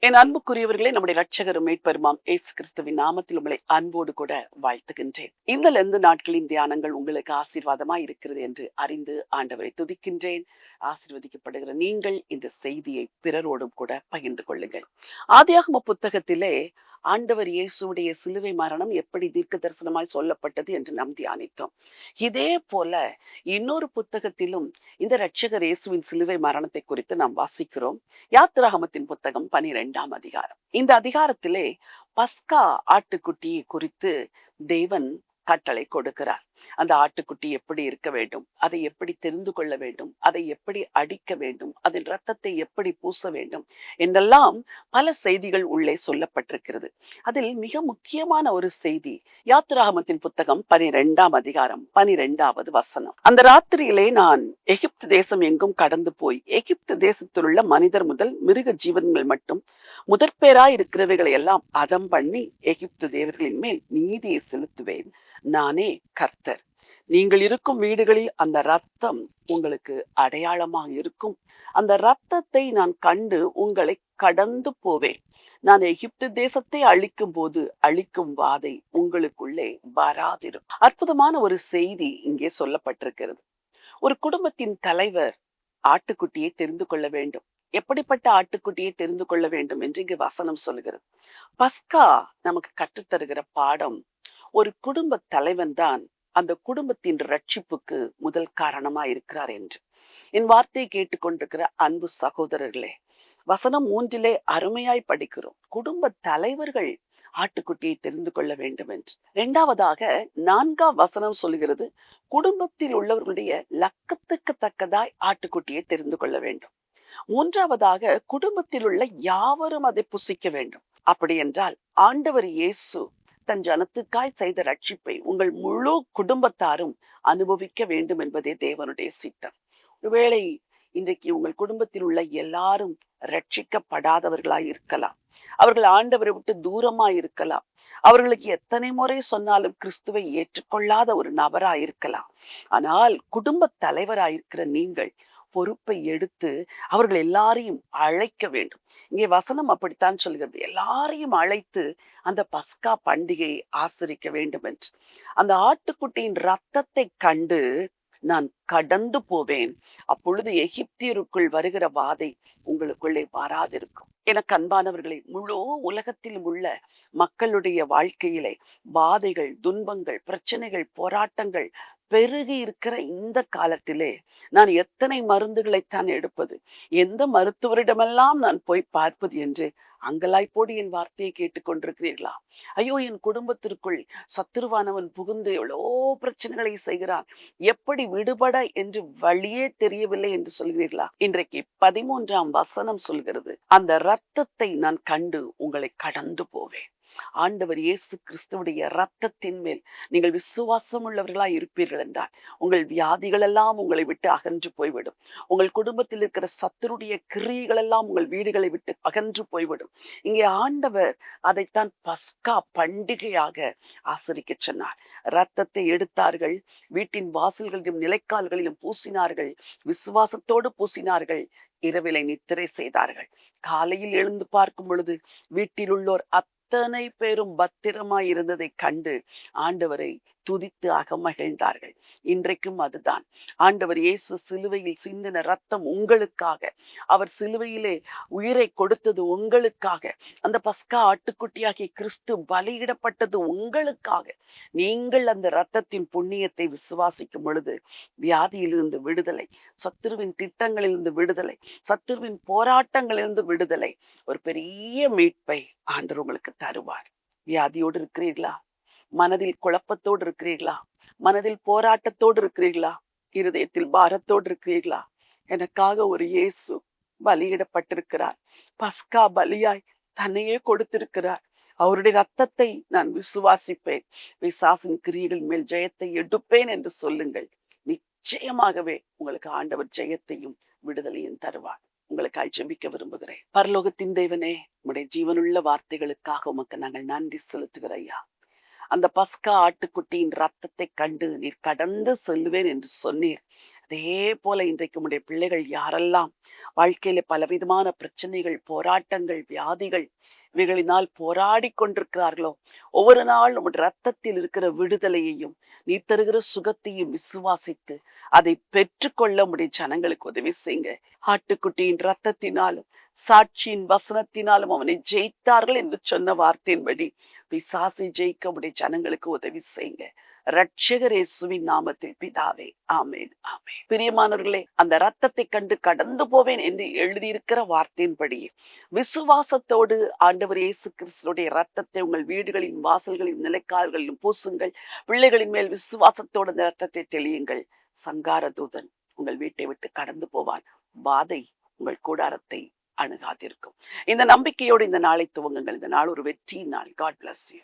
என் அன்புக்குரியவர்களே, நம்முடைய இரட்சகரும் மீட்பெருமாம் இயேசு கிறிஸ்துவின் நாமத்தில் உங்களை அன்போடு கூட வாழ்த்துகின்றேன். இந்த லெந்து நாட்களின் தியானங்கள் உங்களுக்கு ஆசீர்வாதமாய் இருக்கிறது என்று அறிந்து ஆண்டவரை துதிக்கின்றேன். ஆசீர்வதிக்கப்படுகிற நீங்கள் இந்த செய்தியை பிறரோடும் கூட பகிர்ந்து கொள்ளுங்கள். ஆதியாகம புத்தகத்திலே ஆண்டவர் இயேசுடைய சிலுவை மரணம் எப்படி தீர்க்க தரிசனமாய் சொல்லப்பட்டது என்று நாம் தியானித்தோம். இதே போல இன்னொரு புத்தகத்திலும் இந்த இரட்சகர் இயேசுவின் சிலுவை மரணத்தை குறித்து நாம் வாசிக்கிறோம். யாத்திராகமத்தின் புத்தகம் 12ஆம் அதிகாரம். இந்த அதிகாரத்திலே பஸ்கா ஆட்டுக்குட்டியை குறித்து தேவன் கட்டளை கொடுக்கிறார். அந்த ஆட்டுக்குட்டி எப்படி இருக்க வேண்டும், அதை எப்படி தெரிந்து கொள்ள வேண்டும், அதை எப்படி அடிக்க வேண்டும், அதன் இரத்தத்தை எப்படி பூச வேண்டும் என்றெல்லாம் பல செய்திகள் உள்ளே சொல்லப்பட்டிருக்கிறது. அதில் மிக முக்கியமான ஒரு செய்தி யாத்திராகமத்தின் புத்தகம் 12ஆம் அதிகாரம் 12வது வசனம். அந்த ராத்திரியிலே நான் எகிப்து தேசம் எங்கும் கடந்து போய் எகிப்து தேசத்தில் உள்ள மனிதர் முதல் மிருக ஜீவன்கள் மட்டும் முதற்பேராய் இருக்கிறவைகளை எல்லாம் அதம் பண்ணி எகிப்து தேவர்களின் மேல் நீதியை செலுத்துவேன். நானே கர்த்தர். நீங்கள் இருக்கும் வீடுகளில் அந்த இரத்தம் உங்களுக்கு அடையாளமாக இருக்கும். அந்த இரத்தத்தை நான் கண்டு உங்களை கடந்து போவேன். நான் எகிப்து தேசத்தை அழிக்கும் போது அழிக்கும் வாதை உங்களுக்குள்ளே வராதிருக்கும். அற்புதமான ஒரு செய்தி இங்கே சொல்லப்பட்டிருக்கிறது. ஒரு குடும்பத்தின் தலைவர் ஆட்டுக்குட்டியை தெரிந்து கொள்ள வேண்டும். எப்படிப்பட்ட ஆட்டுக்குட்டியை தெரிந்து கொள்ள வேண்டும் என்று இங்கு வசனம் சொல்கிறது. பஸ்கா நமக்கு கற்றுத்தருகிற பாடம், ஒரு குடும்ப தலைவன் தான் அந்த குடும்பத்தின் ரட்சிப்புக்கு முதல் காரணமா இருக்கிறார் என்று. என் வார்த்தையை கேட்டுக்கொண்டிருக்கிற அன்பு சகோதரர்களே, வசனம் 3 அருமையாய் படிக்கிறோம். குடும்ப தலைவர்கள் ஆட்டுக்குட்டியை தெரிந்து கொள்ள வேண்டும் என்று. 2வதாக 4ஆம் வசனம் சொல்கிறது, குடும்பத்தில் உள்ளவர்களுடைய லக்கத்துக்கு தக்கதாய் ஆட்டுக்குட்டியை தெரிந்து கொள்ள வேண்டும். 3வதாக குடும்பத்தில் உள்ள யாவரும் அதை புசிக்க வேண்டும். அப்படி என்றால் ஆண்டவர் இயேசு தன் ஜனத்துக்காய் செய்த ரட்சிப்பை உங்கள் முழு குடும்பத்தாரும் அனுபவிக்க வேண்டும் என்பதே தேவனுடைய சித்தம். ஒருவேளை இன்றைக்கு உங்கள் குடும்பத்தில் உள்ள எல்லாரும் ரட்சிக்கப்படாதவர்களாய் இருக்கலாம். அவர்கள் ஆண்டவரை விட்டு தூரமாய் இருக்கலாம். அவர்களுக்கு எத்தனை முறை சொன்னாலும் கிறிஸ்துவை ஏற்றுக்கொள்ளாத ஒரு நபராய் இருக்கலாம். ஆனால் குடும்ப தலைவராயிருக்கிற நீங்கள் பொறுப்பை எடுத்து அவர்கள் எல்லாரையும் அழைக்க வேண்டும். இங்கே வசனம் அப்படித்தான் சொல்கிறது, எல்லாரையும் அழைத்து அந்த பஸ்கா பண்டிகையை ஆசரிக்க வேண்டும் என்று. அந்த ஆட்டுக்குட்டியின் ரத்தத்தை கண்டு நான் கடந்து போவேன். அப்பொழுது எகிப்தியருக்குள் வருகிற வாதை உங்களுக்குள்ளே வராதிருக்கும். எனக்கு அன்பானவர்களை, முழு உலகத்திலும் உள்ள மக்களுடைய வாழ்க்கையிலே பாதைகள், துன்பங்கள், பிரச்சனைகள், போராட்டங்கள் பெருகி இருக்கிற இந்த காலத்திலே நான் எத்தனை மருந்துகளைத்தான் எடுப்பது, எந்த மருத்துவரிடமெல்லாம் நான் போய் பார்ப்பது என்று அங்கலாய்ப்போடு என் வார்த்தையை கேட்டுக்கொண்டிருக்கிறீர்களா? ஐயோ, என் குடும்பத்திற்குள் சத்துருவானவன் புகுந்து எவ்வளோ பிரச்சனைகளை செய்கிறான், எப்படி விடுபட என்று வழியே தெரியவில்லை என்று சொல்கிறீர்களா? இன்றைக்கு 13ஆம் வசனம் சொல்கிறது, அந்த இரத்தத்தை நான் கண்டு உங்களை கடந்து போவேன். ஆண்டவர் இயேசு கிறிஸ்துவுடைய இரத்தத்தின் மேல் நீங்கள் விசுவாசம் உள்ளவர்களாய் இருப்பீர்கள் என்றால் உங்கள் வியாதிகள் எல்லாம் உங்களை விட்டு அகன்று போய்விடும். உங்கள் குடும்பத்தில் இருக்கிற சத்துருடைய கிரியைகள் எல்லாம் உங்கள் வீடுகளை விட்டு அகன்று போய்விடும். இங்கே ஆண்டவர் அதைத்தான் பஸ்கா பண்டிகையாக ஆசரிக்க சொன்னார். இரத்தத்தை எடுத்தார்கள், வீட்டின் வாசல்களிலும் நிலைக்கால்களிலும் பூசினார்கள், விசுவாசத்தோடு பூசினார்கள். இரவிலை நித்திரை செய்தார்கள். காலையில் எழுந்து பார்க்கும் பொழுது வீட்டில் உள்ளோர் அத்தனை பேரும் பத்திரமாய் இருந்ததை கண்டு ஆண்டவரை துதித்து அகமகிழ்ந்தார்கள். இன்றைக்கும் அதுதான். ஆண்டவர் இயேசு சிலுவையில் சிந்தின ரத்தம் உங்களுக்காக, அவர் சிலுவையிலே உயிரை கொடுத்தது உங்களுக்காக, அந்த பஸ்கா ஆட்டுக்குட்டியாகிய கிறிஸ்து பலியிடப்பட்டது உங்களுக்காக. நீங்கள் அந்த இரத்தத்தின் புண்ணியத்தை விசுவாசிக்கும் பொழுது வியாதியிலிருந்து விடுதலை, சத்துருவின் திட்டங்களிலிருந்து விடுதலை, சத்துருவின் போராட்டங்களிலிருந்து விடுதலை, ஒரு பெரிய மீட்பை ஆண்டவர் உங்களுக்கு தருவார். வியாதியோடு இருக்கிறீர்களா? மனதில் குழப்பத்தோடு இருக்கிறீர்களா? மனதில் போராட்டத்தோடு இருக்கிறீர்களா? இருதயத்தில் பாரத்தோடு இருக்கிறீர்களா? எனக்காக ஒரு இயேசு பலியிடப்பட்டிருக்கிறார். பஸ்கா பலியாய் தன்னையே கொடுத்திருக்கிறார். அவருடைய ரத்தத்தை நான் விசுவாசிப்பேன். பிசாசின் கிரியைகள் மேல் ஜெயத்தை எடுப்பேன் என்று சொல்லுங்கள். நிச்சயமாகவே உங்களுக்கு ஆண்டவர் ஜெயத்தையும் விடுதலையும் தருவார். உங்களுக்காய் ஜெபிக்க விரும்புகிறேன். பரலோகத்தின் தேவனே, உம்முடைய ஜீவனுள்ள வார்த்தைகளுக்காக உமக்கு நாங்கள் நன்றி செலுத்துகிற ஐயா. அந்த பஸ்கா ஆட்டுக்குட்டியின் ரத்தத்தை கண்டு நீர் கடந்து செல்லுவேன் என்று சொன்னீர். அதே போல இன்றைக்கு உம்முடைய பிள்ளைகள் யாரெல்லாம் வாழ்க்கையில பலவிதமான பிரச்சனைகள், போராட்டங்கள், வியாதிகள் இவைகளினால் போராடி கொண்டிருக்கிறார்களோ, ஒவ்வொரு நாள் உம்முடைய ரத்தத்தில் இருக்கிற விடுதலையையும் நீ தருகிற சுகத்தையும் விசுவாசித்து அதை பெற்றுக்கொள்ள உம்முடைய ஜனங்களுக்கு உதவி செய்யுங்க. ஆட்டுக்குட்டியின் ரத்தத்தினாலும் சாட்சியின் வசனத்தினாலும் அவனை ஜெயித்தார்கள் என்று சொன்ன வார்த்தையின்படி பிசாசை ஜெயிக்க உம்முடைய ஜனங்களுக்கு உதவி செய்யுங்க. ரட்சகர் இயேசுவின் நாமத்தில் பிதாவே, ஆமென், ஆமென். பிரியமானவர்களே, அந்த ரத்தத்தை கண்டு கடந்து போவேன் என்று எழுதியிருக்கிற வார்த்தையின்படி விசுவாசத்தோடு ஆண்டவர் இயேசு கிறிஸ்துடைய ரத்தத்தை உங்கள் வீடுகளின் வாசல்களின் நிலைக்கால்களிலும் பூசுங்கள். பிள்ளைகளின் மேல் விசுவாசத்தோடு அந்த ரத்தத்தை தெளியுங்கள். சங்கார தூதன் உங்கள் வீட்டை விட்டு கடந்து போவான். வாதை உங்கள் கூடாரத்தை அணுகாதிருக்கும். இந்த நம்பிக்கையோடு இந்த நாளை துவங்குங்கள். இந்த நாள் ஒரு வெற்றியின் நாள். God bless you.